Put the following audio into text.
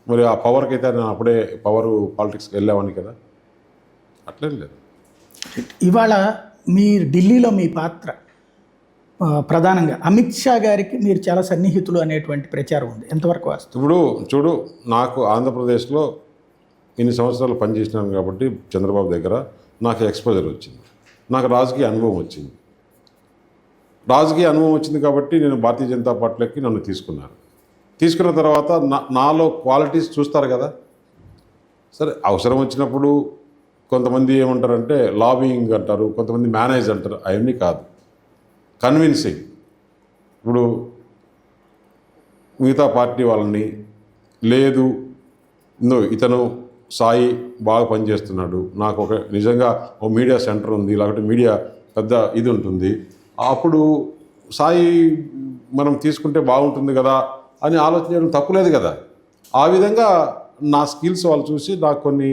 మరి ఆ పవర్కి అయితే నేను అప్పుడే పాలిటిక్స్కి వెళ్ళేవాడిని కదా, అట్లేం లేదు. ఇవాళ మీరు ఢిల్లీలో మీ పాత్ర ప్రధానంగా అమిత్ షా గారికి మీరు చాలా సన్నిహితులు అనేటువంటి ప్రచారం ఉంది, ఎంతవరకు వాస్తవం? ఇప్పుడు చూడు, నాకు ఆంధ్రప్రదేశ్లో ఇన్ని సంవత్సరాలు పనిచేసినాను కాబట్టి చంద్రబాబు దగ్గర నాకు ఎక్స్పోజర్ వచ్చింది, నాకు రాజకీయ అనుభవం వచ్చింది. రాజకీయ అనుభవం వచ్చింది కాబట్టి నేను భారతీయ జనతా పార్టీలోకి నన్ను తీసుకున్నారు. తీసుకున్న తర్వాత నాలో క్వాలిటీస్ చూస్తారు కదా. సరే, అవసరం వచ్చినప్పుడు కొంతమంది ఏమంటారంటే లాబింగ్ అంటారు, కొంతమంది మేనేజ్ అంటారు. అవన్నీ కాదు, కన్విన్సింగ్. ఇప్పుడు మిగతా పార్టీ వాళ్ళని లేదు, ఇతను సాయి బాగా పనిచేస్తున్నాడు, నాకు ఒక నిజంగా ఓ మీడియా సెంటర్ ఉంది, లేకపోతే మీడియా పెద్ద ఇది ఉంటుంది, అప్పుడు సాయి మనం తీసుకుంటే బాగుంటుంది కదా అని ఆలోచన చేయడం తప్పులేదు కదా. ఆ విధంగా నా స్కిల్స్ వాళ్ళు చూసి నాకు కొన్ని